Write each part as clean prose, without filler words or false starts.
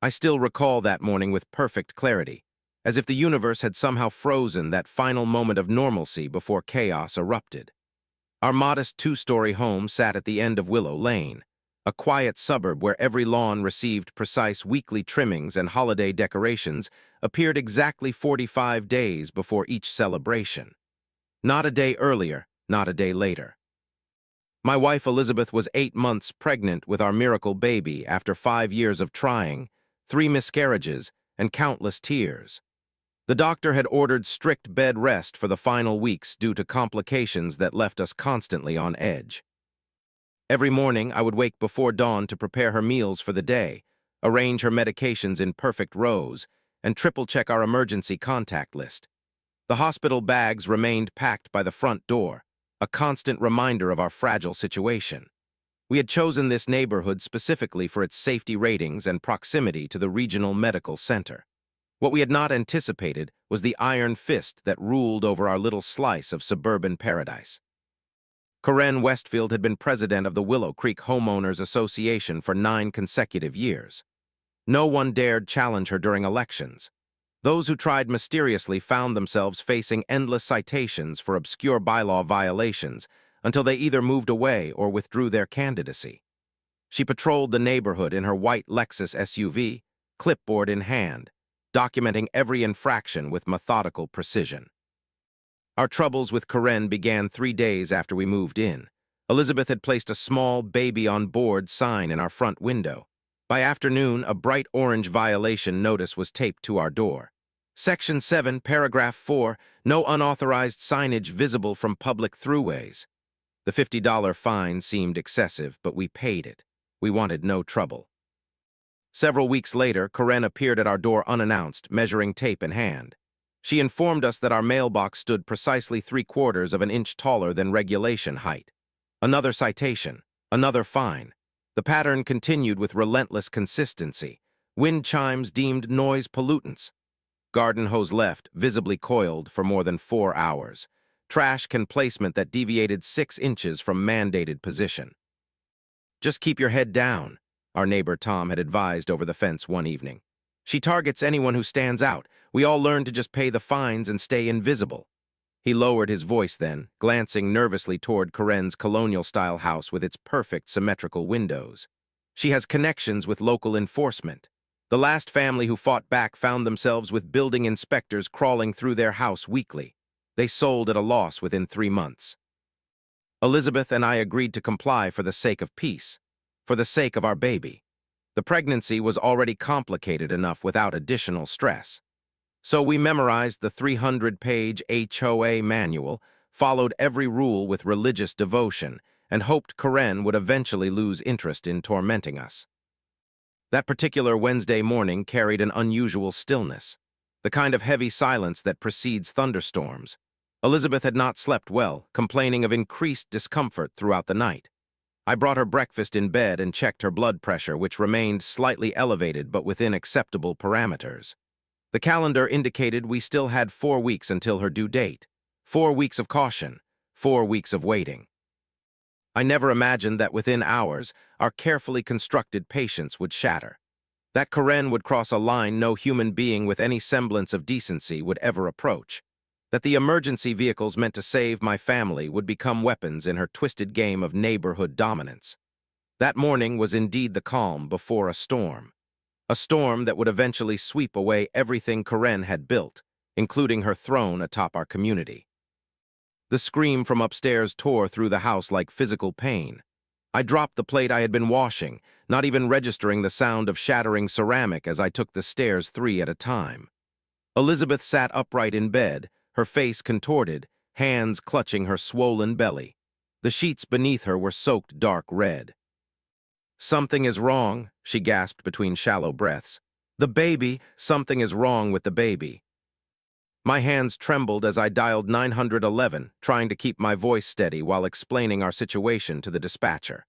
I still recall that morning with perfect clarity, as if the universe had somehow frozen that final moment of normalcy before chaos erupted. Our modest two-story home sat at the end of Willow Lane, a quiet suburb where every lawn received precise weekly trimmings and holiday decorations appeared exactly 45 days before each celebration. Not a day earlier, not a day later. My wife Elizabeth was 8 months pregnant with our miracle baby after 5 years of trying, 3 miscarriages, and countless tears. The doctor had ordered strict bed rest for the final weeks due to complications that left us constantly on edge. Every morning, I would wake before dawn to prepare her meals for the day, arrange her medications in perfect rows, and triple-check our emergency contact list. The hospital bags remained packed by the front door, a constant reminder of our fragile situation. We had chosen this neighborhood specifically for its safety ratings and proximity to the regional medical center. What we had not anticipated was the iron fist that ruled over our little slice of suburban paradise. Corinne Westfield had been president of the Willow Creek Homeowners Association for 9 consecutive years. No one dared challenge her during elections. Those who tried mysteriously found themselves facing endless citations for obscure bylaw violations until they either moved away or withdrew their candidacy. She patrolled the neighborhood in her white Lexus SUV, clipboard in hand, documenting every infraction with methodical precision. Our troubles with Corinne began 3 days after we moved in. Elizabeth had placed a small baby on board sign in our front window. By afternoon, a bright orange violation notice was taped to our door. Section 7, Paragraph 4, no unauthorized signage visible from public throughways. The $50 fine seemed excessive, but we paid it. We wanted no trouble. Several weeks later, Corinne appeared at our door unannounced, measuring tape in hand. She informed us that our mailbox stood precisely 3/4 of an inch taller than regulation height. Another citation, another fine. The pattern continued with relentless consistency. Wind chimes deemed noise pollutants. Garden hose left, visibly coiled, for more than 4 hours. Trash can placement that deviated 6 inches from mandated position. Just keep your head down, our neighbor Tom had advised over the fence one evening. She targets anyone who stands out. We all learn to just pay the fines and stay invisible. He lowered his voice then, glancing nervously toward Corinne's colonial-style house with its perfect symmetrical windows. She has connections with local enforcement. The last family who fought back found themselves with building inspectors crawling through their house weekly. They sold at a loss within 3 months. Elizabeth and I agreed to comply for the sake of peace, for the sake of our baby. The pregnancy was already complicated enough without additional stress. So we memorized the 300-page HOA manual, followed every rule with religious devotion, and hoped Corinne would eventually lose interest in tormenting us. That particular Wednesday morning carried an unusual stillness, the kind of heavy silence that precedes thunderstorms. Elizabeth had not slept well, complaining of increased discomfort throughout the night. I brought her breakfast in bed and checked her blood pressure, which remained slightly elevated but within acceptable parameters. The calendar indicated we still had 4 weeks until her due date. 4 weeks of caution, 4 weeks of waiting. I never imagined that within hours, our carefully constructed patience would shatter. That Corinne would cross a line no human being with any semblance of decency would ever approach. That the emergency vehicles meant to save my family would become weapons in her twisted game of neighborhood dominance. That morning was indeed the calm before a storm that would eventually sweep away everything Corinne had built, including her throne atop our community. The scream from upstairs tore through the house like physical pain. I dropped the plate I had been washing, not even registering the sound of shattering ceramic as I took the stairs 3 at a time. Elizabeth sat upright in bed, her face contorted, hands clutching her swollen belly. The sheets beneath her were soaked dark red. "Something is wrong," she gasped between shallow breaths. "The baby, something is wrong with the baby." My hands trembled as I dialed 911, trying to keep my voice steady while explaining our situation to the dispatcher.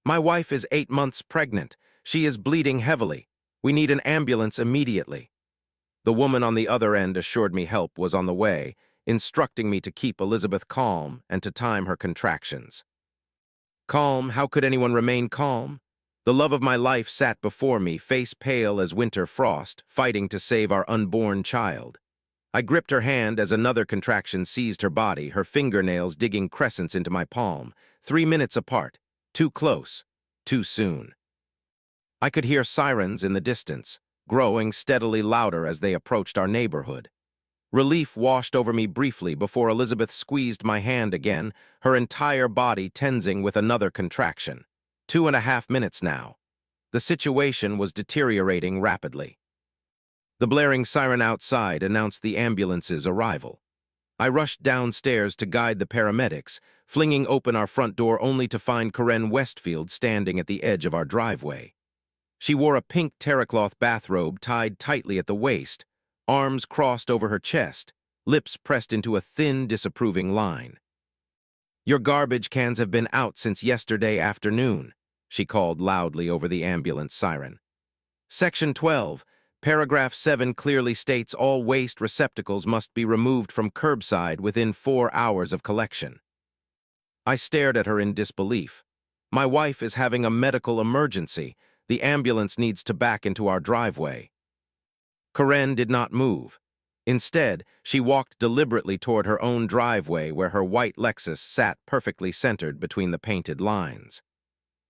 "My wife is 8 months pregnant. She is bleeding heavily. We need an ambulance immediately." The woman on the other end assured me help was on the way, instructing me to keep Elizabeth calm and to time her contractions. Calm? How could anyone remain calm? The love of my life sat before me, face pale as winter frost, fighting to save our unborn child. I gripped her hand as another contraction seized her body, her fingernails digging crescents into my palm. 3 minutes apart. Too close. Too soon. I could hear sirens in the distance, growing steadily louder as they approached our neighborhood. Relief washed over me briefly before Elizabeth squeezed my hand again, her entire body tensing with another contraction. 2.5 minutes now. The situation was deteriorating rapidly. The blaring siren outside announced the ambulance's arrival. I rushed downstairs to guide the paramedics, flinging open our front door only to find Karen Westfield standing at the edge of our driveway. She wore a pink terracloth bathrobe tied tightly at the waist, arms crossed over her chest, lips pressed into a thin, disapproving line. "Your garbage cans have been out since yesterday afternoon," she called loudly over the ambulance siren. Section 12, Paragraph 7 clearly states all waste receptacles must be removed from curbside within 4 hours of collection. I stared at her in disbelief. My wife is having a medical emergency. The ambulance needs to back into our driveway. Karen did not move. Instead, she walked deliberately toward her own driveway where her white Lexus sat perfectly centered between the painted lines.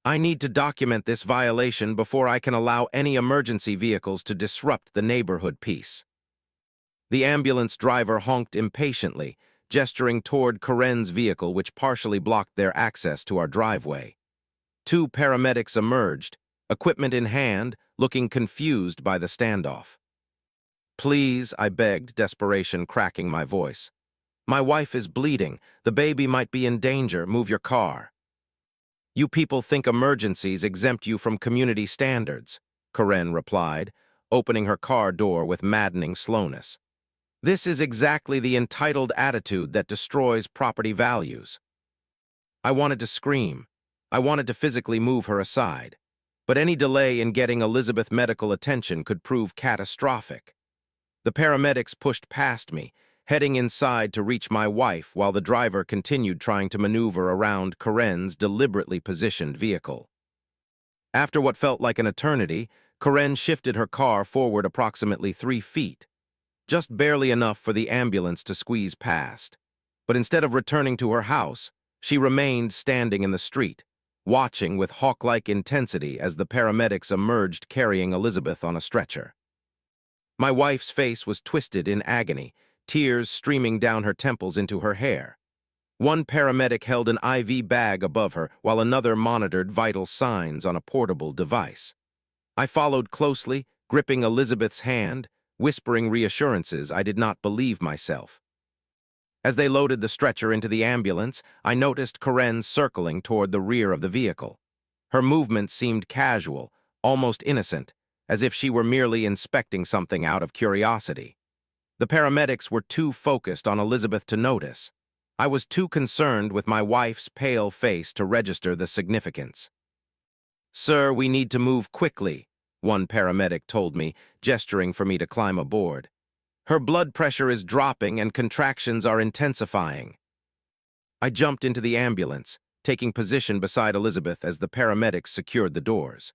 "I need to document this violation before I can allow any emergency vehicles to disrupt the neighborhood peace." The ambulance driver honked impatiently, gesturing toward Karen's vehicle which partially blocked their access to our driveway. 2 paramedics emerged, equipment in hand, looking confused by the standoff. "Please," I begged, desperation cracking my voice. "My wife is bleeding. The baby might be in danger. Move your car." "You people think emergencies exempt you from community standards," Karen replied, opening her car door with maddening slowness. "This is exactly the entitled attitude that destroys property values." I wanted to scream. I wanted to physically move her aside. But any delay in getting Elizabeth medical attention could prove catastrophic. The paramedics pushed past me, heading inside to reach my wife while the driver continued trying to maneuver around Karen's deliberately positioned vehicle. After what felt like an eternity, Karen shifted her car forward approximately 3 feet, just barely enough for the ambulance to squeeze past. But instead of returning to her house, she remained standing in the street, watching with hawk-like intensity as the paramedics emerged carrying Elizabeth on a stretcher. My wife's face was twisted in agony, tears streaming down her temples into her hair. One paramedic held an IV bag above her while another monitored vital signs on a portable device. I followed closely, gripping Elizabeth's hand, whispering reassurances I did not believe myself. As they loaded the stretcher into the ambulance, I noticed Karen circling toward the rear of the vehicle. Her movement seemed casual, almost innocent, as if she were merely inspecting something out of curiosity. The paramedics were too focused on Elizabeth to notice. I was too concerned with my wife's pale face to register the significance. "Sir, we need to move quickly," one paramedic told me, gesturing for me to climb aboard. "Her blood pressure is dropping and contractions are intensifying." I jumped into the ambulance, taking position beside Elizabeth as the paramedics secured the doors.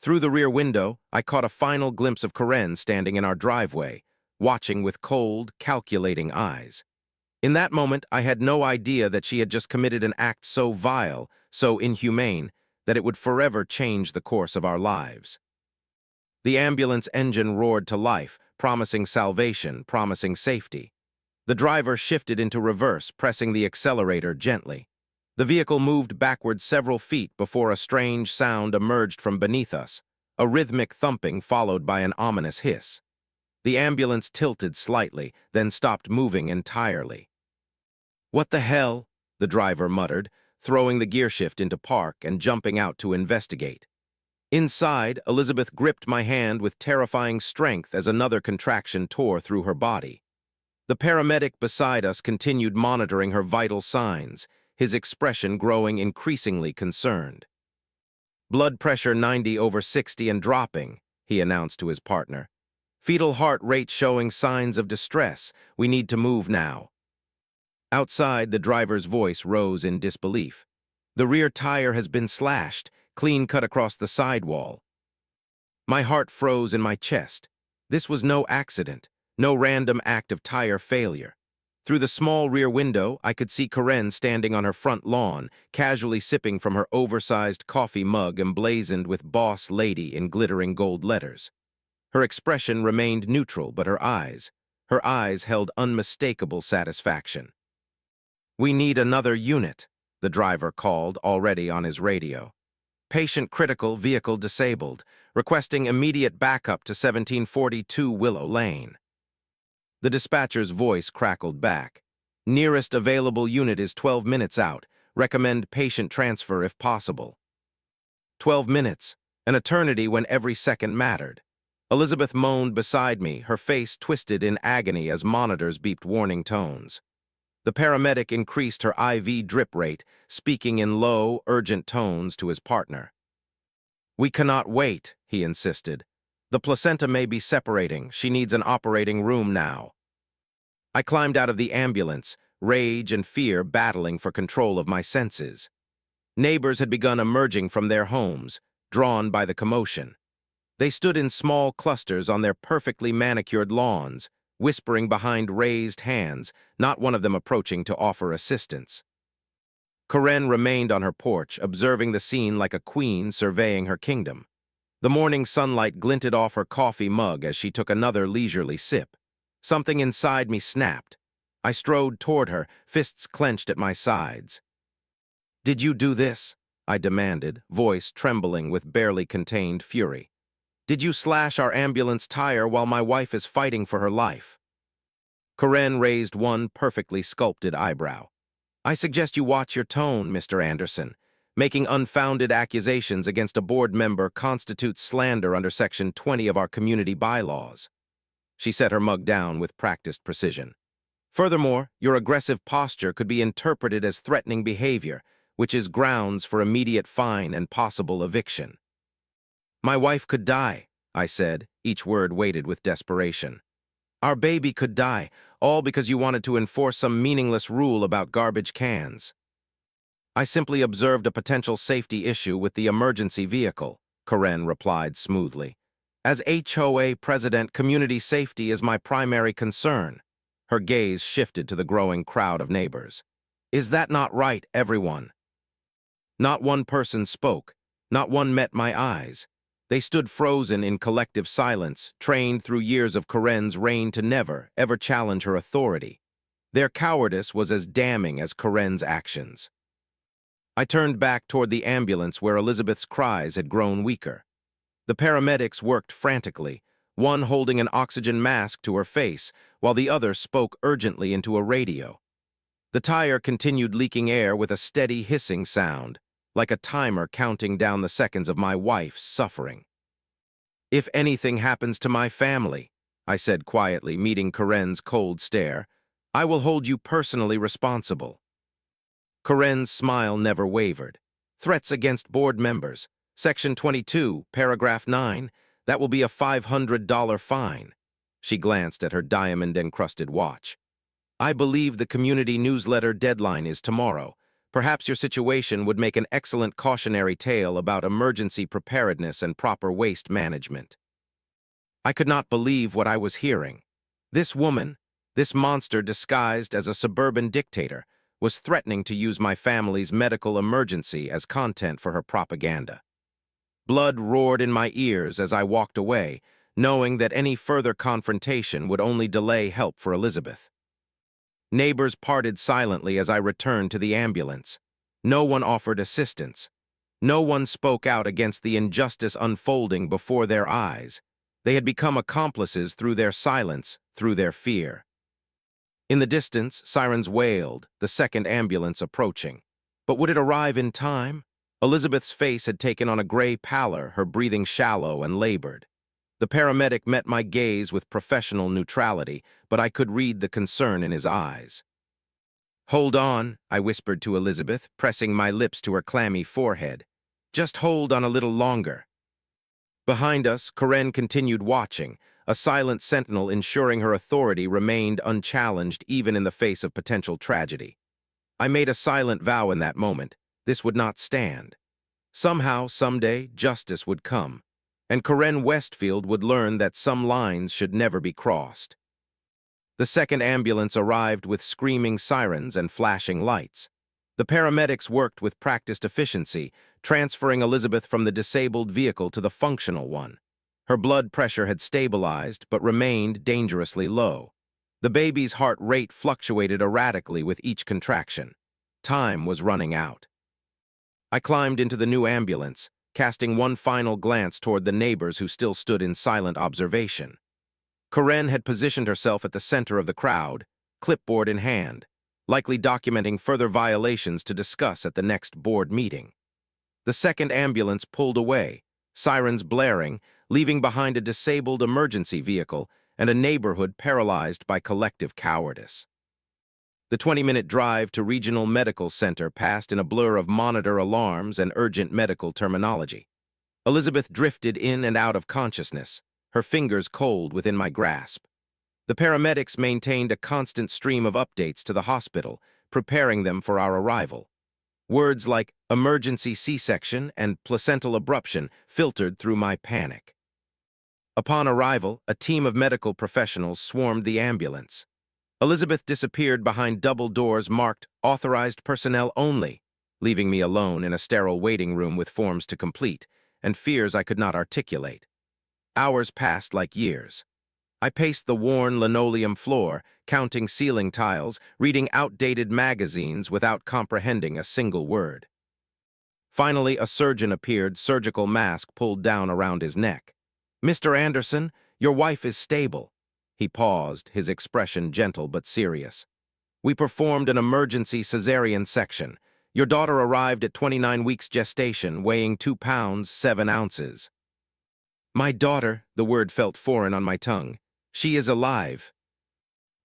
Through the rear window, I caught a final glimpse of Karen standing in our driveway, watching with cold, calculating eyes. In that moment, I had no idea that she had just committed an act so vile, so inhumane, that it would forever change the course of our lives. The ambulance engine roared to life, promising salvation, promising safety. The driver shifted into reverse, pressing the accelerator gently. The vehicle moved backward several feet before a strange sound emerged from beneath us, a rhythmic thumping followed by an ominous hiss. The ambulance tilted slightly, then stopped moving entirely. "What the hell?" the driver muttered, throwing the gearshift into park and jumping out to investigate. Inside, Elizabeth gripped my hand with terrifying strength as another contraction tore through her body. The paramedic beside us continued monitoring her vital signs, his expression growing increasingly concerned. "Blood pressure 90/60 and dropping," he announced to his partner. "Fetal heart rate showing signs of distress. We need to move now." Outside, the driver's voice rose in disbelief. "The rear tire has been slashed. clean cut across the sidewall. My heart froze in my chest. This was no accident, no random act of tire failure. Through the small rear window, I could see Karen standing on her front lawn, casually sipping from her oversized coffee mug emblazoned with "Boss Lady" in glittering gold letters. Her expression remained neutral, but her eyes held unmistakable satisfaction. "We need another unit," the driver called, already on his radio. "Patient critical, vehicle disabled, requesting immediate backup to 1742 Willow Lane." The dispatcher's voice crackled back. "Nearest available unit is 12 minutes out. Recommend patient transfer if possible." 12 minutes, an eternity when every second mattered. Elizabeth moaned beside me, her face twisted in agony as monitors beeped warning tones. The paramedic increased her IV drip rate, speaking in low, urgent tones to his partner. "We cannot wait," he insisted. "The placenta may be separating. She needs an operating room now." I climbed out of the ambulance, rage and fear battling for control of my senses. Neighbors had begun emerging from their homes, drawn by the commotion. They stood in small clusters on their perfectly manicured lawns, whispering behind raised hands, not one of them approaching to offer assistance. Karen remained on her porch, observing the scene like a queen surveying her kingdom. The morning sunlight glinted off her coffee mug as she took another leisurely sip. Something inside me snapped. I strode toward her, fists clenched at my sides. "Did you do this?" I demanded, voice trembling with barely contained fury. "Did you slash our ambulance tire while my wife is fighting for her life?" Karen raised one perfectly sculpted eyebrow. "I suggest you watch your tone, Mr. Anderson. Making unfounded accusations against a board member constitutes slander under Section 20 of our community bylaws." She set her mug down with practiced precision. "Furthermore, your aggressive posture could be interpreted as threatening behavior, which is grounds for immediate fine and possible eviction." "My wife could die," I said, each word weighted with desperation. "Our baby could die, all because you wanted to enforce some meaningless rule about garbage cans." "I simply observed a potential safety issue with the emergency vehicle," Karen replied smoothly. "As HOA president, community safety is my primary concern." Her gaze shifted to the growing crowd of neighbors. "Is that not right, everyone?" Not one person spoke. Not one met my eyes. They stood frozen in collective silence, trained through years of Karen's reign to never, ever challenge her authority. Their cowardice was as damning as Karen's actions. I turned back toward the ambulance where Elizabeth's cries had grown weaker. The paramedics worked frantically, one holding an oxygen mask to her face, while the other spoke urgently into a radio. The tire continued leaking air with a steady hissing sound, like a timer counting down the seconds of my wife's suffering. "If anything happens to my family," I said quietly, meeting Karen's cold stare, "I will hold you personally responsible." Karen's smile never wavered. "Threats against board members. Section 22, paragraph 9, that will be a $500 fine." She glanced at her diamond-encrusted watch. "I believe the community newsletter deadline is tomorrow. Perhaps your situation would make an excellent cautionary tale about emergency preparedness and proper waste management." I could not believe what I was hearing. This woman, this monster disguised as a suburban dictator, was threatening to use my family's medical emergency as content for her propaganda. Blood roared in my ears as I walked away, knowing that any further confrontation would only delay help for Elizabeth. Neighbors parted silently as I returned to the ambulance. No one offered assistance. No one spoke out against the injustice unfolding before their eyes. They had become accomplices through their silence, through their fear. In the distance, sirens wailed, the second ambulance approaching. But would it arrive in time? Elizabeth's face had taken on a gray pallor, her breathing shallow and labored. The paramedic met my gaze with professional neutrality, but I could read the concern in his eyes. "Hold on," I whispered to Elizabeth, pressing my lips to her clammy forehead. "Just hold on a little longer." Behind us, Karen continued watching, a silent sentinel ensuring her authority remained unchallenged even in the face of potential tragedy. I made a silent vow in that moment. This would not stand. Somehow, someday, justice would come, and Karen Westfield would learn that some lines should never be crossed. The second ambulance arrived with screaming sirens and flashing lights. The paramedics worked with practiced efficiency, transferring Elizabeth from the disabled vehicle to the functional one. Her blood pressure had stabilized but remained dangerously low. The baby's heart rate fluctuated erratically with each contraction. Time was running out. I climbed into the new ambulance, casting one final glance toward the neighbors who still stood in silent observation. Karen had positioned herself at the center of the crowd, clipboard in hand, likely documenting further violations to discuss at the next board meeting. The second ambulance pulled away, sirens blaring, leaving behind a disabled emergency vehicle and a neighborhood paralyzed by collective cowardice. The 20-minute drive to Regional Medical Center passed in a blur of monitor alarms and urgent medical terminology. Elizabeth drifted in and out of consciousness, her fingers cold within my grasp. The paramedics maintained a constant stream of updates to the hospital, preparing them for our arrival. Words like emergency C-section and placental abruption filtered through my panic. Upon arrival, a team of medical professionals swarmed the ambulance. Elizabeth disappeared behind double doors marked "Authorized Personnel Only," leaving me alone in a sterile waiting room with forms to complete and fears I could not articulate. Hours passed like years. I paced the worn linoleum floor, counting ceiling tiles, reading outdated magazines without comprehending a single word. Finally, a surgeon appeared, surgical mask pulled down around his neck. "Mr. Anderson, your wife is stable." He paused, his expression gentle but serious. "We performed an emergency cesarean section. Your daughter arrived at 29 weeks gestation, weighing 2 pounds, 7 ounces. "My daughter," the word felt foreign on my tongue. "She is alive."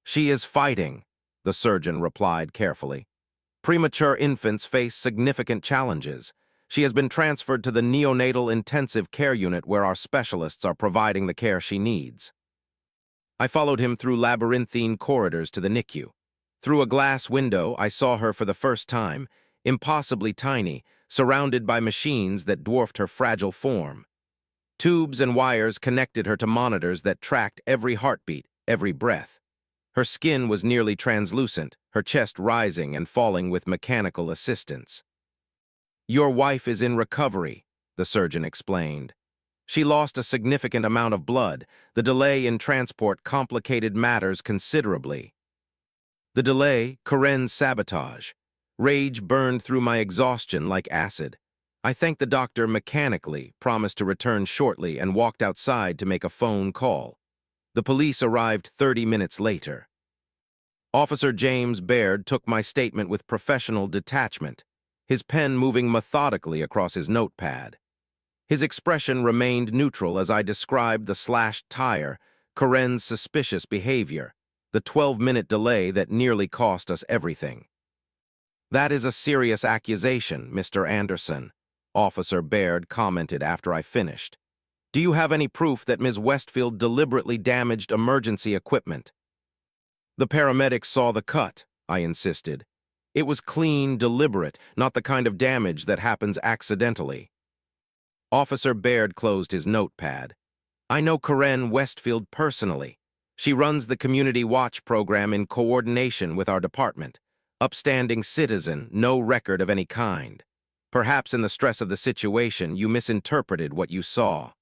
"She is fighting," the surgeon replied carefully. "Premature infants face significant challenges. She has been transferred to the neonatal intensive care unit where our specialists are providing the care she needs." I followed him through labyrinthine corridors to the NICU. Through a glass window, I saw her for the first time, impossibly tiny, surrounded by machines that dwarfed her fragile form. Tubes and wires connected her to monitors that tracked every heartbeat, every breath. Her skin was nearly translucent, her chest rising and falling with mechanical assistance. "Your wife is in recovery," the surgeon explained. "She lost a significant amount of blood. The delay in transport complicated matters considerably." The delay, Karen's sabotage. Rage burned through my exhaustion like acid. I thanked the doctor mechanically, promised to return shortly, and walked outside to make a phone call. The police arrived 30 minutes later. Officer James Baird took my statement with professional detachment, his pen moving methodically across his notepad. His expression remained neutral as I described the slashed tire, Karen's suspicious behavior, the 12-minute delay that nearly cost us everything. "That is a serious accusation, Mr. Anderson," Officer Baird commented after I finished. "Do you have any proof that Ms. Westfield deliberately damaged emergency equipment?" "The paramedics saw the cut," I insisted. "It was clean, deliberate, not the kind of damage that happens accidentally." Officer Baird closed his notepad. "I know Karen Westfield personally. She runs the Community Watch program in coordination with our department. Upstanding citizen, no record of any kind. Perhaps in the stress of the situation, you misinterpreted what you saw."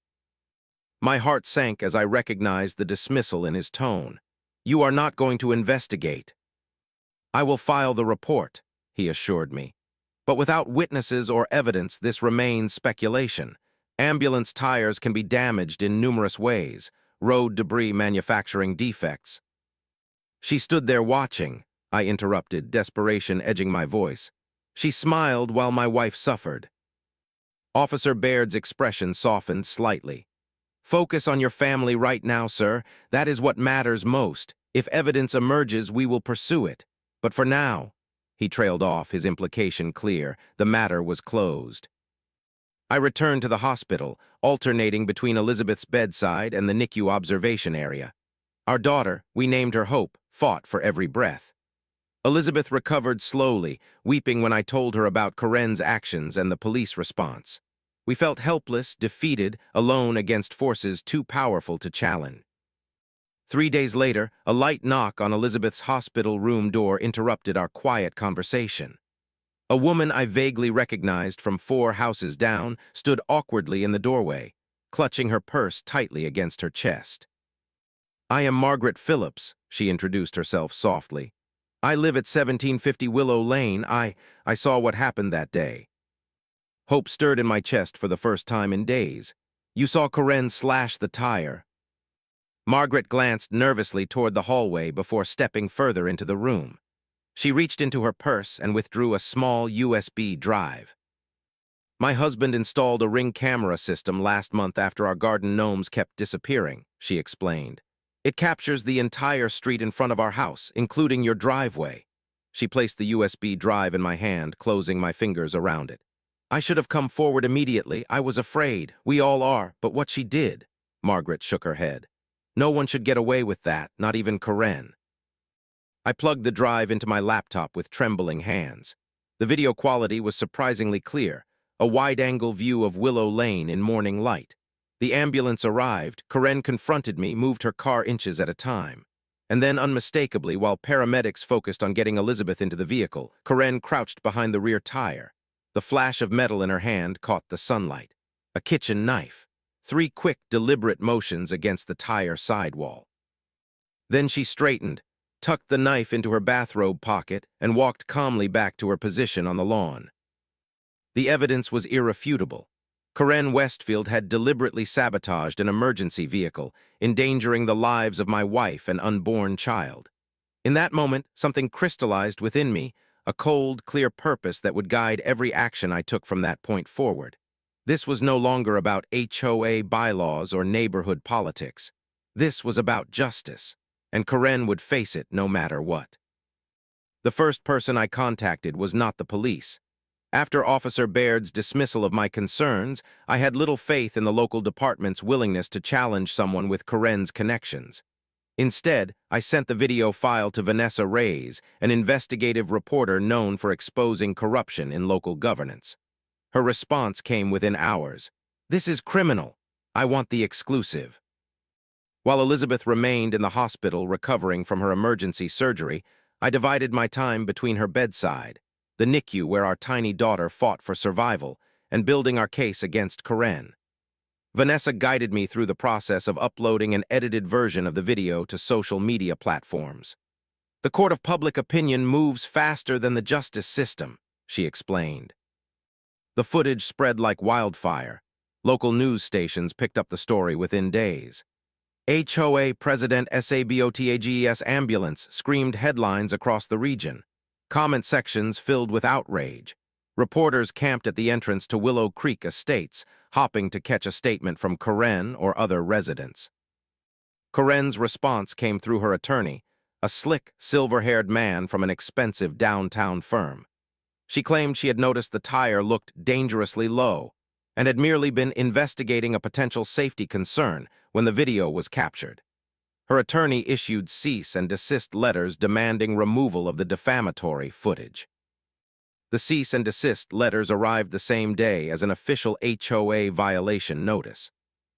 My heart sank as I recognized the dismissal in his tone. "You are not going to investigate." "I will file the report," he assured me. "But without witnesses or evidence, this remains speculation. Ambulance tires can be damaged in numerous ways, road debris, manufacturing defects." "She stood there watching," I interrupted, desperation edging my voice. "She smiled while my wife suffered." Officer Baird's expression softened slightly. "Focus on your family right now, sir. That is what matters most. If evidence emerges, we will pursue it. But for now," he trailed off, his implication clear, the matter was closed. I returned to the hospital, alternating between Elizabeth's bedside and the NICU observation area. Our daughter, we named her Hope, fought for every breath. Elizabeth recovered slowly, weeping when I told her about Karen's actions and the police response. We felt helpless, defeated, alone against forces too powerful to challenge. 3 days later, a light knock on Elizabeth's hospital room door interrupted our quiet conversation. A woman I vaguely recognized from 4 houses down stood awkwardly in the doorway, clutching her purse tightly against her chest. "I am Margaret Phillips," she introduced herself softly. "I live at 1750 Willow Lane. I saw what happened that day." Hope stirred in my chest for the first time in days. "You saw Karen slash the tire." Margaret glanced nervously toward the hallway before stepping further into the room. She reached into her purse and withdrew a small USB drive. "My husband installed a Ring camera system last month after our garden gnomes kept disappearing," she explained. "It captures the entire street in front of our house, including your driveway." She placed the USB drive in my hand, closing my fingers around it. "I should have come forward immediately. I was afraid. We all are. But what she did..." Margaret shook her head. "No one should get away with that, not even Karen." I plugged the drive into my laptop with trembling hands. The video quality was surprisingly clear, a wide-angle view of Willow Lane in morning light. The ambulance arrived, Karen confronted me, moved her car inches at a time. And then, unmistakably, while paramedics focused on getting Elizabeth into the vehicle, Karen crouched behind the rear tire. The flash of metal in her hand caught the sunlight. A kitchen knife. 3 quick, deliberate motions against the tire sidewall. Then she straightened, tucked the knife into her bathrobe pocket, and walked calmly back to her position on the lawn. The evidence was irrefutable. Karen Westfield had deliberately sabotaged an emergency vehicle, endangering the lives of my wife and unborn child. In that moment, something crystallized within me, a cold, clear purpose that would guide every action I took from that point forward. This was no longer about HOA bylaws or neighborhood politics. This was about justice, and Karen would face it no matter what. The first person I contacted was not the police. After Officer Baird's dismissal of my concerns, I had little faith in the local department's willingness to challenge someone with Karen's connections. Instead, I sent the video file to Vanessa Reyes, an investigative reporter known for exposing corruption in local governance. Her response came within hours. "This is criminal. I want the exclusive." While Elizabeth remained in the hospital recovering from her emergency surgery, I divided my time between her bedside, the NICU where our tiny daughter fought for survival, and building our case against Karen. Vanessa guided me through the process of uploading an edited version of the video to social media platforms. "The court of public opinion moves faster than the justice system," she explained. The footage spread like wildfire. Local news stations picked up the story within days. "HOA President SABOTAGES ambulance" screamed headlines across the region. Comment sections filled with outrage. Reporters camped at the entrance to Willow Creek Estates, hopping to catch a statement from Karen or other residents. Karen's response came through her attorney, a slick, silver-haired man from an expensive downtown firm. She claimed she had noticed the tire looked dangerously low and had merely been investigating a potential safety concern when the video was captured. Her attorney issued cease and desist letters demanding removal of the defamatory footage. The cease and desist letters arrived the same day as an official HOA violation notice.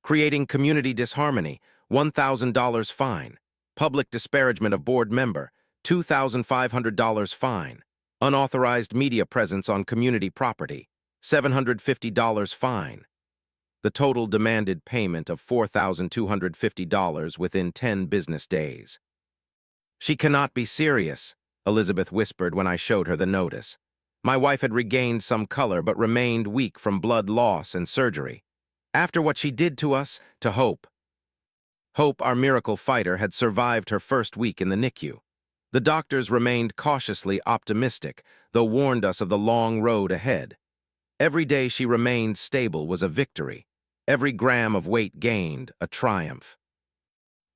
Creating community disharmony, $1,000 fine. Public disparagement of board member, $2,500 fine. Unauthorized media presence on community property, $750 fine. The total demanded payment of $4,250 within 10 business days. "She cannot be serious," Elizabeth whispered when I showed her the notice. My wife had regained some color but remained weak from blood loss and surgery. After what she did to us, to Hope. Hope, our miracle fighter, had survived her first week in the NICU. The doctors remained cautiously optimistic, though warned us of the long road ahead. Every day she remained stable was a victory. Every gram of weight gained, a triumph.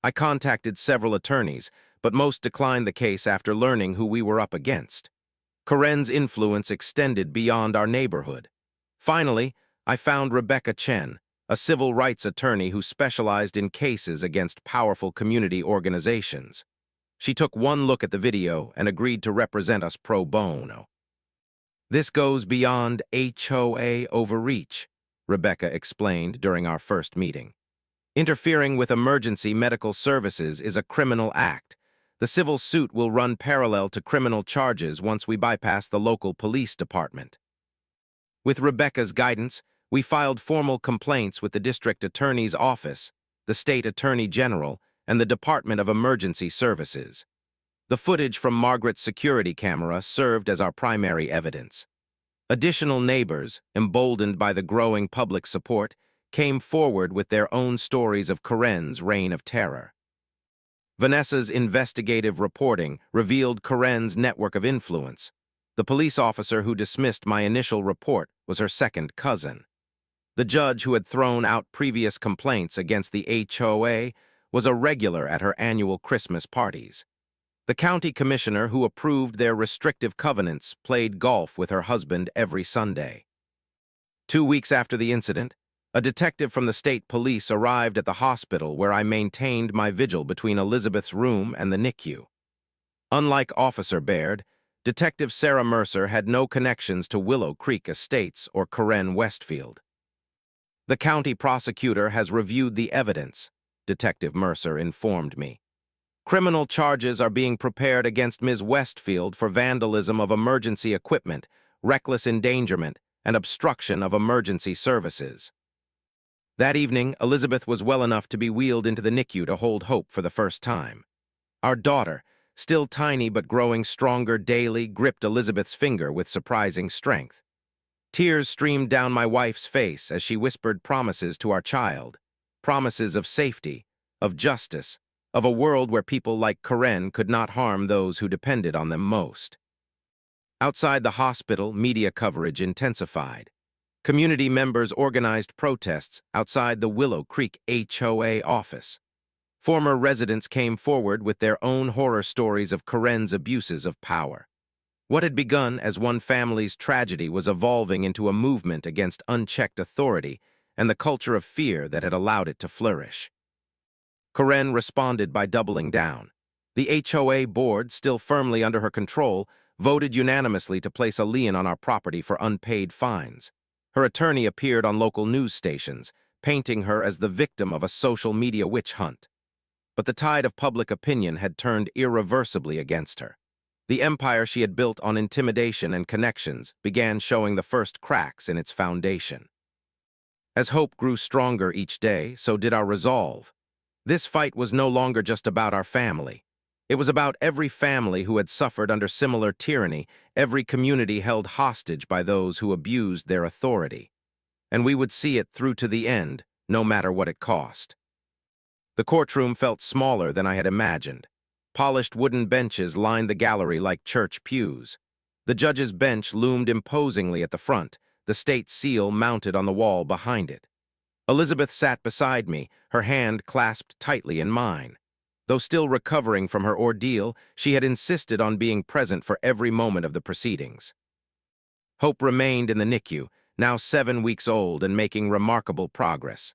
I contacted several attorneys, but most declined the case after learning who we were up against. Karen's influence extended beyond our neighborhood. Finally, I found Rebecca Chen, a civil rights attorney who specialized in cases against powerful community organizations. She took one look at the video and agreed to represent us pro bono. This goes beyond HOA overreach, Rebecca explained during our first meeting. Interfering with emergency medical services is a criminal act. The civil suit will run parallel to criminal charges once we bypass the local police department. With Rebecca's guidance, we filed formal complaints with the district attorney's office, the state attorney general, and the Department of Emergency Services. The footage from Margaret's security camera served as our primary evidence. Additional neighbors, emboldened by the growing public support, came forward with their own stories of Karen's reign of terror. Vanessa's investigative reporting revealed Karen's network of influence. The police officer who dismissed my initial report was her second cousin. The judge who had thrown out previous complaints against the HOA was a regular at her annual Christmas parties. The county commissioner who approved their restrictive covenants played golf with her husband every Sunday. 2 weeks after the incident, a detective from the state police arrived at the hospital where I maintained my vigil between Elizabeth's room and the NICU. Unlike Officer Baird, Detective Sarah Mercer had no connections to Willow Creek Estates or Karen Westfield. The county prosecutor has reviewed the evidence, Detective Mercer informed me. Criminal charges are being prepared against Ms. Westfield for vandalism of emergency equipment, reckless endangerment, and obstruction of emergency services. That evening, Elizabeth was well enough to be wheeled into the NICU to hold Hope for the first time. Our daughter, still tiny but growing stronger daily, gripped Elizabeth's finger with surprising strength. Tears streamed down my wife's face as she whispered promises to our child, promises of safety, of justice, of a world where people like Karen could not harm those who depended on them most. Outside the hospital, media coverage intensified. Community members organized protests outside the Willow Creek HOA office. Former residents came forward with their own horror stories of Karen's abuses of power. What had begun as one family's tragedy was evolving into a movement against unchecked authority and the culture of fear that had allowed it to flourish. Karen responded by doubling down. The HOA board, still firmly under her control, voted unanimously to place a lien on our property for unpaid fines. Her attorney appeared on local news stations, painting her as the victim of a social media witch hunt. But the tide of public opinion had turned irreversibly against her. The empire she had built on intimidation and connections began showing the first cracks in its foundation. As hope grew stronger each day, so did our resolve. This fight was no longer just about our family. It was about every family who had suffered under similar tyranny, every community held hostage by those who abused their authority. And we would see it through to the end, no matter what it cost. The courtroom felt smaller than I had imagined. Polished wooden benches lined the gallery like church pews. The judge's bench loomed imposingly at the front, the state seal mounted on the wall behind it. Elizabeth sat beside me, her hand clasped tightly in mine. Though still recovering from her ordeal, she had insisted on being present for every moment of the proceedings. Hope remained in the NICU, now 7 weeks old and making remarkable progress.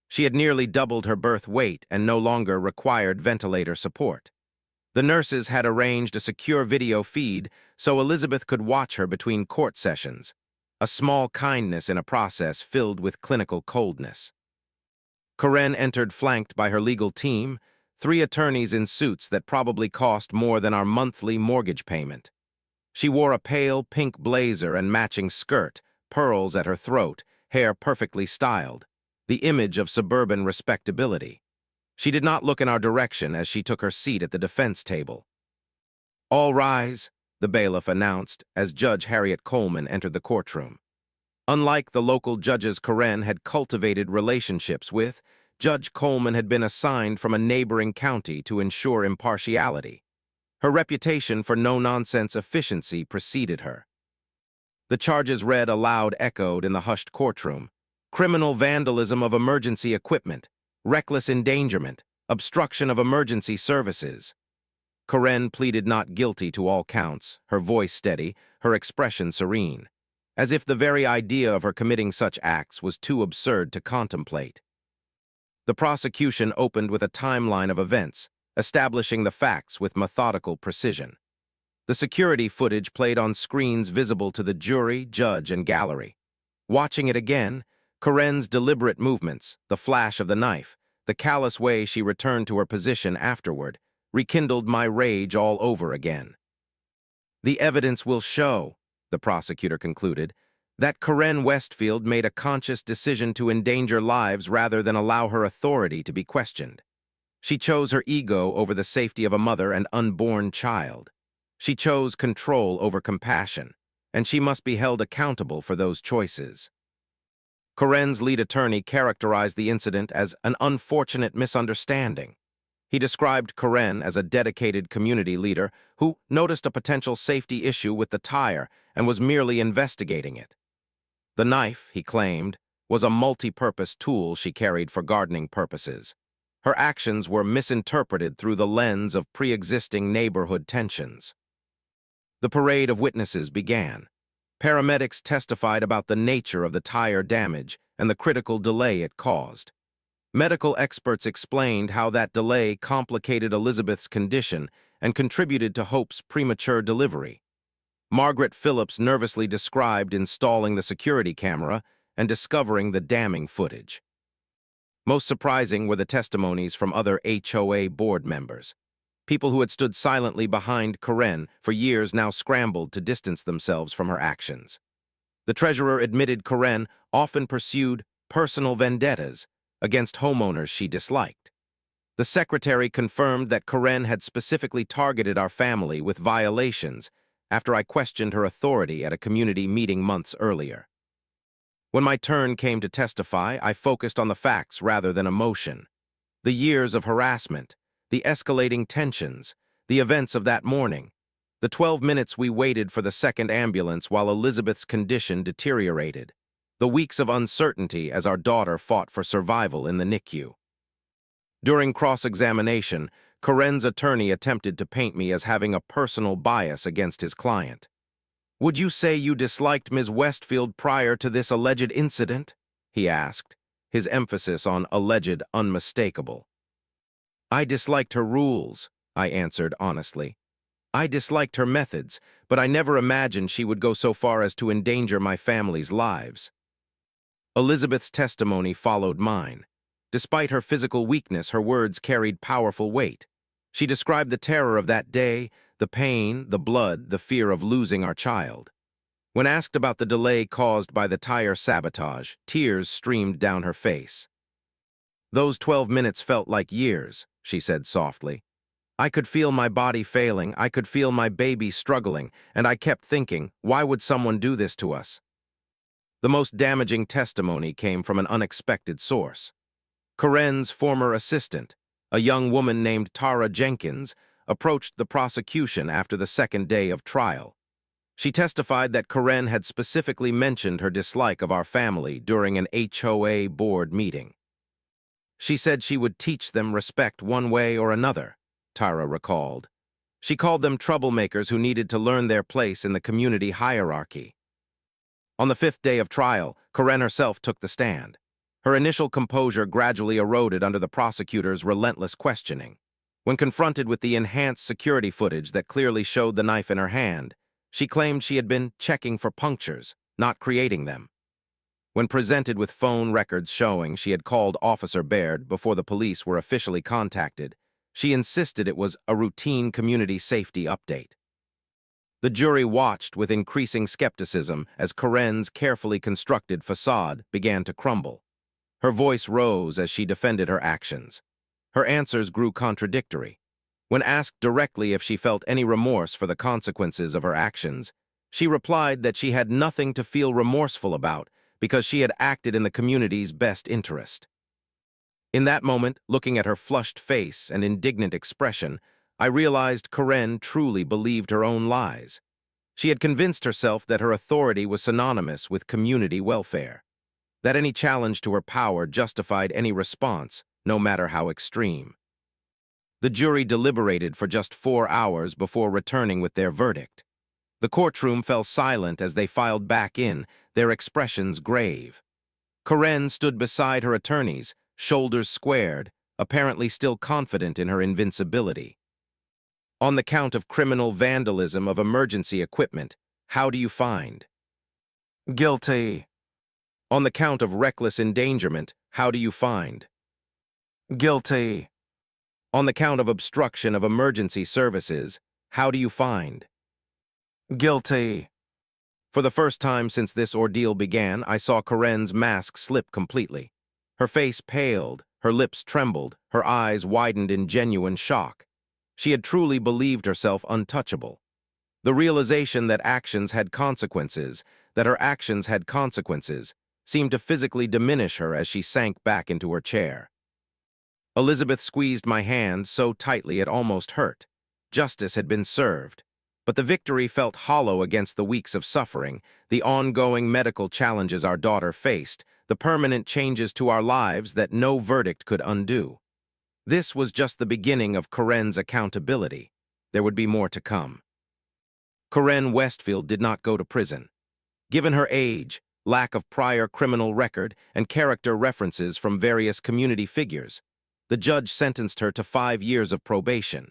She had nearly doubled her birth weight and no longer required ventilator support. The nurses had arranged a secure video feed so Elizabeth could watch her between court sessions, a small kindness in a process filled with clinical coldness. Karen entered flanked by her legal team, 3 attorneys in suits that probably cost more than our monthly mortgage payment. She wore a pale pink blazer and matching skirt, pearls at her throat, hair perfectly styled, the image of suburban respectability. She did not look in our direction as she took her seat at the defense table. "All rise," the bailiff announced as Judge Harriet Coleman entered the courtroom. Unlike the local judges Karen had cultivated relationships with, Judge Coleman had been assigned from a neighboring county to ensure impartiality. Her reputation for no-nonsense efficiency preceded her. The charges read aloud echoed in the hushed courtroom. Criminal vandalism of emergency equipment, reckless endangerment, obstruction of emergency services. Karen pleaded not guilty to all counts, her voice steady, her expression serene, as if the very idea of her committing such acts was too absurd to contemplate. The prosecution opened with a timeline of events, establishing the facts with methodical precision. The security footage played on screens visible to the jury, judge, and gallery. Watching it again, Corinne's deliberate movements, the flash of the knife, the callous way she returned to her position afterward, rekindled my rage all over again. The evidence will show, the prosecutor concluded, that Corinne Westfield made a conscious decision to endanger lives rather than allow her authority to be questioned. She chose her ego over the safety of a mother and unborn child. She chose control over compassion, and she must be held accountable for those choices. Corinne's lead attorney characterized the incident as an unfortunate misunderstanding. He described Corinne as a dedicated community leader who noticed a potential safety issue with the tire and was merely investigating it. The knife, he claimed, was a multi-purpose tool she carried for gardening purposes. Her actions were misinterpreted through the lens of pre-existing neighborhood tensions. The parade of witnesses began. Paramedics testified about the nature of the tire damage and the critical delay it caused. Medical experts explained how that delay complicated Elizabeth's condition and contributed to Hope's premature delivery. Margaret Phillips nervously described installing the security camera and discovering the damning footage. Most surprising were the testimonies from other HOA board members. People who had stood silently behind Corinne for years now scrambled to distance themselves from her actions. The treasurer admitted Corinne often pursued personal vendettas against homeowners she disliked. The secretary confirmed that Corinne had specifically targeted our family with violations after I questioned her authority at a community meeting months earlier. When my turn came to testify, I focused on the facts rather than emotion. The years of harassment, the escalating tensions, the events of that morning, the 12 minutes we waited for the second ambulance while Elizabeth's condition deteriorated, the weeks of uncertainty as our daughter fought for survival in the NICU. During cross-examination, Corinne's attorney attempted to paint me as having a personal bias against his client. "Would you say you disliked Ms. Westfield prior to this alleged incident?" he asked, his emphasis on alleged unmistakable. "I disliked her rules," I answered honestly. "I disliked her methods, but I never imagined she would go so far as to endanger my family's lives." Elizabeth's testimony followed mine. Despite her physical weakness, her words carried powerful weight. She described the terror of that day, the pain, the blood, the fear of losing our child. When asked about the delay caused by the tire sabotage, tears streamed down her face. "Those 12 minutes felt like years," she said softly. "I could feel my body failing, I could feel my baby struggling, and I kept thinking, why would someone do this to us?" The most damaging testimony came from an unexpected source. Corinne's former assistant, a young woman named Tara Jenkins, approached the prosecution after the second day of trial. She testified that Corinne had specifically mentioned her dislike of our family during an HOA board meeting. "She said she would teach them respect one way or another," Tara recalled. "She called them troublemakers who needed to learn their place in the community hierarchy." On the fifth day of trial, Corinne herself took the stand. Her initial composure gradually eroded under the prosecutor's relentless questioning. When confronted with the enhanced security footage that clearly showed the knife in her hand, she claimed she had been checking for punctures, not creating them. When presented with phone records showing she had called Officer Baird before the police were officially contacted, she insisted it was a routine community safety update. The jury watched with increasing skepticism as Corinne's carefully constructed facade began to crumble. Her voice rose as she defended her actions. Her answers grew contradictory. When asked directly if she felt any remorse for the consequences of her actions, she replied that she had nothing to feel remorseful about because she had acted in the community's best interest. In that moment, looking at her flushed face and indignant expression, I realized Corinne truly believed her own lies. She had convinced herself that her authority was synonymous with community welfare, that any challenge to her power justified any response, no matter how extreme. The jury deliberated for just 4 hours before returning with their verdict. The courtroom fell silent as they filed back in, their expressions grave. Corinne stood beside her attorneys, shoulders squared, apparently still confident in her invincibility. On the count of criminal vandalism of emergency equipment, how do you find? Guilty. On the count of reckless endangerment, how do you find? Guilty. On the count of obstruction of emergency services, how do you find? Guilty. For the first time since this ordeal began, I saw Karen's mask slip completely. Her face paled, her lips trembled, her eyes widened in genuine shock. She had truly believed herself untouchable. The realization that actions had consequences, that her actions had consequences, seemed to physically diminish her as she sank back into her chair. Elizabeth squeezed my hand so tightly it almost hurt. Justice had been served. But the victory felt hollow against the weeks of suffering, the ongoing medical challenges our daughter faced, the permanent changes to our lives that no verdict could undo. This was just the beginning of Karen's accountability. There would be more to come. Karen Westfield did not go to prison. Given her age, lack of prior criminal record, and character references from various community figures, the judge sentenced her to 5 years of probation,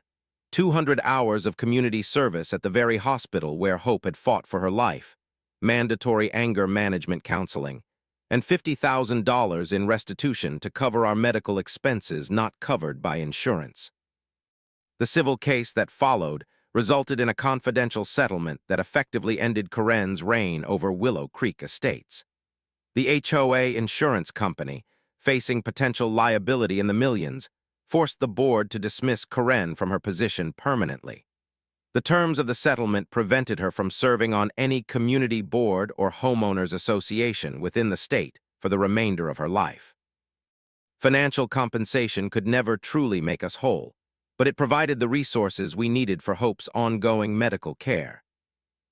200 hours of community service at the very hospital where Hope had fought for her life, mandatory anger management counseling, and $50,000 in restitution to cover our medical expenses not covered by insurance. The civil case that followed resulted in a confidential settlement that effectively ended Karen's reign over Willow Creek Estates. The HOA insurance company, facing potential liability in the millions, forced the board to dismiss Karen from her position permanently. The terms of the settlement prevented her from serving on any community board or homeowners association within the state for the remainder of her life. Financial compensation could never truly make us whole, but it provided the resources we needed for Hope's ongoing medical care.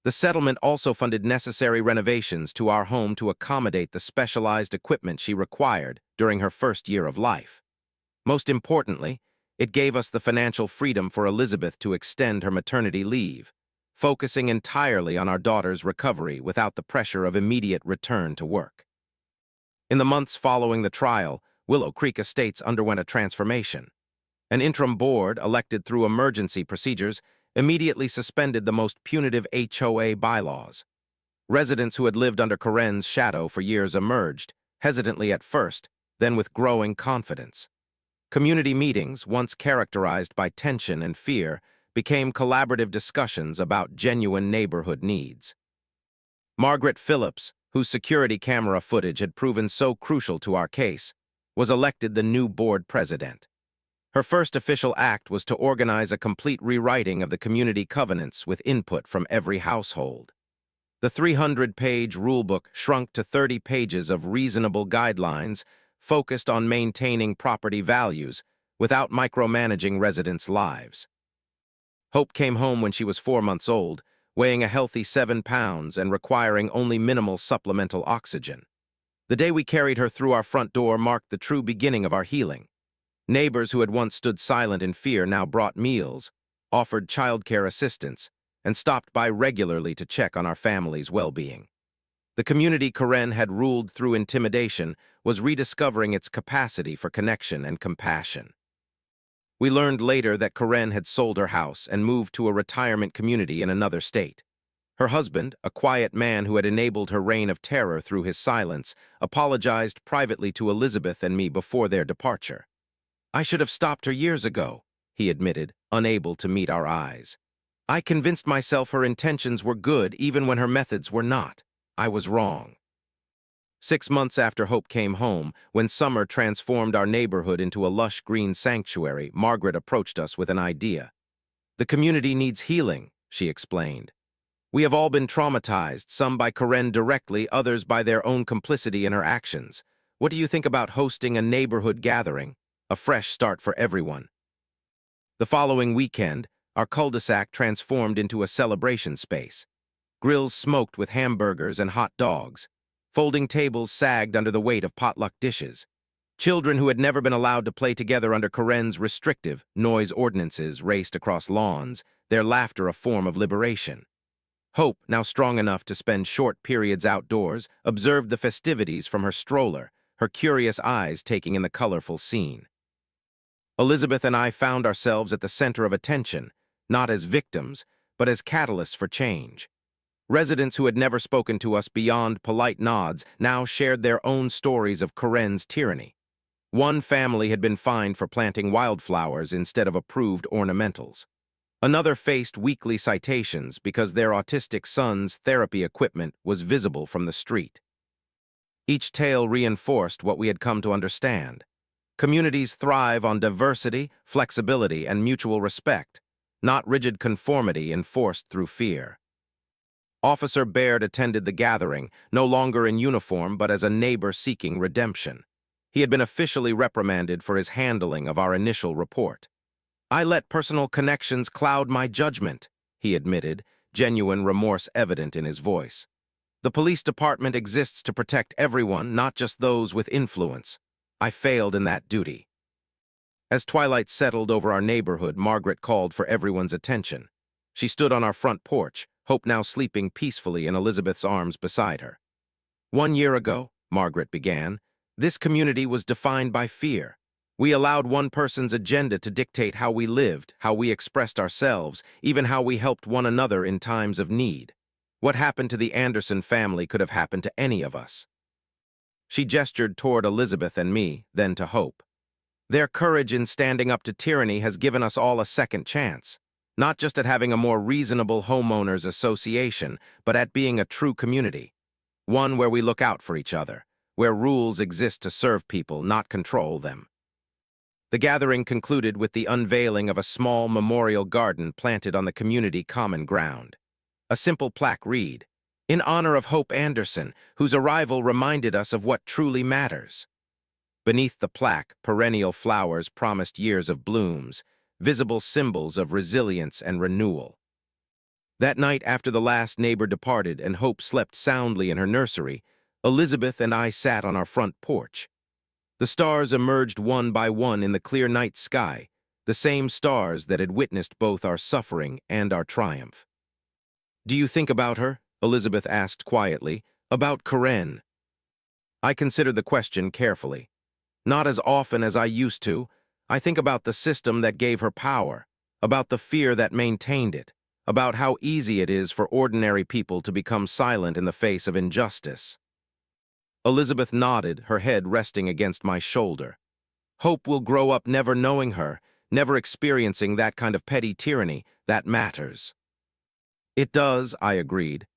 The settlement also funded necessary renovations to our home to accommodate the specialized equipment she required during her first year of life. Most importantly, it gave us the financial freedom for Elizabeth to extend her maternity leave, focusing entirely on our daughter's recovery without the pressure of immediate return to work. In the months following the trial, Willow Creek Estates underwent a transformation. An interim board, elected through emergency procedures, immediately suspended the most punitive HOA bylaws. Residents who had lived under Karen's shadow for years emerged, hesitantly at first, then with growing confidence. Community meetings, once characterized by tension and fear, became collaborative discussions about genuine neighborhood needs. Margaret Phillips, whose security camera footage had proven so crucial to our case, was elected the new board president. Her first official act was to organize a complete rewriting of the community covenants with input from every household. The 300-page rulebook shrunk to 30 pages of reasonable guidelines focused on maintaining property values without micromanaging residents' lives. Hope came home when she was 4 months old, weighing a healthy 7 pounds and requiring only minimal supplemental oxygen. The day we carried her through our front door marked the true beginning of our healing. Neighbors who had once stood silent in fear now brought meals, offered childcare assistance, and stopped by regularly to check on our family's well-being. The community Karen had ruled through intimidation was rediscovering its capacity for connection and compassion. We learned later that Karen had sold her house and moved to a retirement community in another state. Her husband, a quiet man who had enabled her reign of terror through his silence, apologized privately to Elizabeth and me before their departure. "I should have stopped her years ago," he admitted, unable to meet our eyes. "I convinced myself her intentions were good even when her methods were not. I was wrong." 6 months after Hope came home, when summer transformed our neighborhood into a lush green sanctuary, Margaret approached us with an idea. "The community needs healing," she explained. "We have all been traumatized, some by Karen directly, others by their own complicity in her actions. What do you think about hosting a neighborhood gathering? A fresh start for everyone." The following weekend, our cul-de-sac transformed into a celebration space. Grills smoked with hamburgers and hot dogs. Folding tables sagged under the weight of potluck dishes. Children who had never been allowed to play together under Karen's restrictive noise ordinances raced across lawns, their laughter a form of liberation. Hope, now strong enough to spend short periods outdoors, observed the festivities from her stroller, her curious eyes taking in the colorful scene. Elizabeth and I found ourselves at the center of attention, not as victims, but as catalysts for change. Residents who had never spoken to us beyond polite nods now shared their own stories of Coren's tyranny. One family had been fined for planting wildflowers instead of approved ornamentals. Another faced weekly citations because their autistic son's therapy equipment was visible from the street. Each tale reinforced what we had come to understand. Communities thrive on diversity, flexibility, and mutual respect, not rigid conformity enforced through fear. Officer Baird attended the gathering, no longer in uniform but as a neighbor seeking redemption. He had been officially reprimanded for his handling of our initial report. "I let personal connections cloud my judgment," he admitted, genuine remorse evident in his voice. "The police department exists to protect everyone, not just those with influence. I failed in that duty." As twilight settled over our neighborhood, Margaret called for everyone's attention. She stood on our front porch, Hope now sleeping peacefully in Elizabeth's arms beside her. "1 year ago," Margaret began, "this community was defined by fear. We allowed one person's agenda to dictate how we lived, how we expressed ourselves, even how we helped one another in times of need. What happened to the Anderson family could have happened to any of us." She gestured toward Elizabeth and me, then to Hope. "Their courage in standing up to tyranny has given us all a second chance, not just at having a more reasonable homeowners association, but at being a true community. One where we look out for each other, where rules exist to serve people, not control them." The gathering concluded with the unveiling of a small memorial garden planted on the community common ground. A simple plaque read, "In honor of Hope Anderson, whose arrival reminded us of what truly matters." Beneath the plaque, perennial flowers promised years of blooms, visible symbols of resilience and renewal. That night, after the last neighbor departed and Hope slept soundly in her nursery, Elizabeth and I sat on our front porch. The stars emerged one by one in the clear night sky, the same stars that had witnessed both our suffering and our triumph. "Do you think about her?" Elizabeth asked quietly. "About Coren?" I considered the question carefully. "Not as often as I used to. I think about the system that gave her power, about the fear that maintained it, about how easy it is for ordinary people to become silent in the face of injustice." Elizabeth nodded, her head resting against my shoulder. "Hope will grow up never knowing her, never experiencing that kind of petty tyranny. That matters." "It does," I agreed.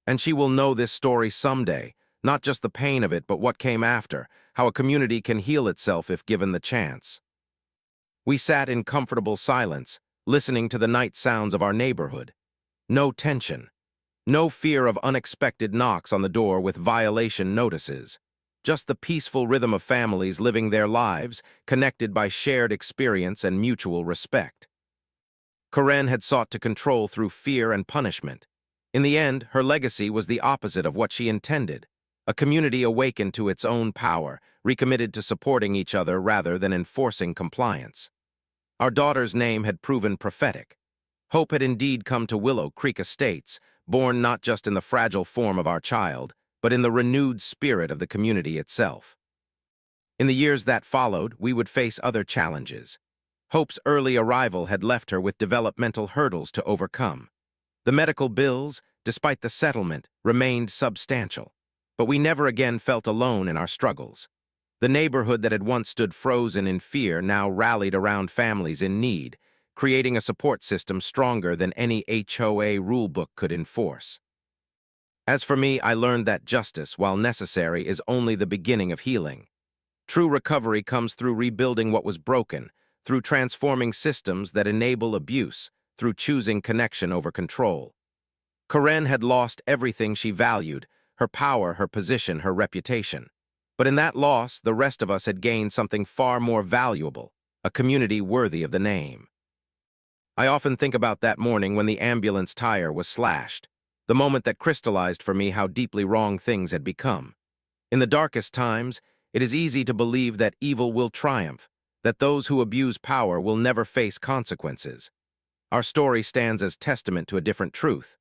"And she will know this story someday, not just the pain of it, but what came after, how a community can heal itself if given the chance." We sat in comfortable silence, listening to the night sounds of our neighborhood. No tension. No fear of unexpected knocks on the door with violation notices. Just the peaceful rhythm of families living their lives, connected by shared experience and mutual respect. Coren had sought to control through fear and punishment. In the end, her legacy was the opposite of what she intended. A community awakened to its own power, recommitted to supporting each other rather than enforcing compliance. Our daughter's name had proven prophetic. Hope had indeed come to Willow Creek Estates, born not just in the fragile form of our child, but in the renewed spirit of the community itself. In the years that followed, we would face other challenges. Hope's early arrival had left her with developmental hurdles to overcome. The medical bills, despite the settlement, remained substantial. But we never again felt alone in our struggles. The neighborhood that had once stood frozen in fear now rallied around families in need, creating a support system stronger than any HOA rulebook could enforce. As for me, I learned that justice, while necessary, is only the beginning of healing. True recovery comes through rebuilding what was broken, through transforming systems that enable abuse, through choosing connection over control. Coren had lost everything she valued, her power, her position, her reputation. But in that loss, the rest of us had gained something far more valuable, a community worthy of the name. I often think about that morning when the ambulance tire was slashed, the moment that crystallized for me how deeply wrong things had become. In the darkest times, it is easy to believe that evil will triumph, that those who abuse power will never face consequences. Our story stands as testament to a different truth,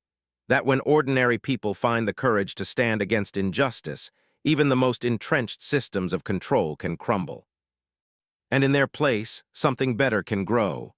that when ordinary people find the courage to stand against injustice, even the most entrenched systems of control can crumble. and in their place, something better can grow.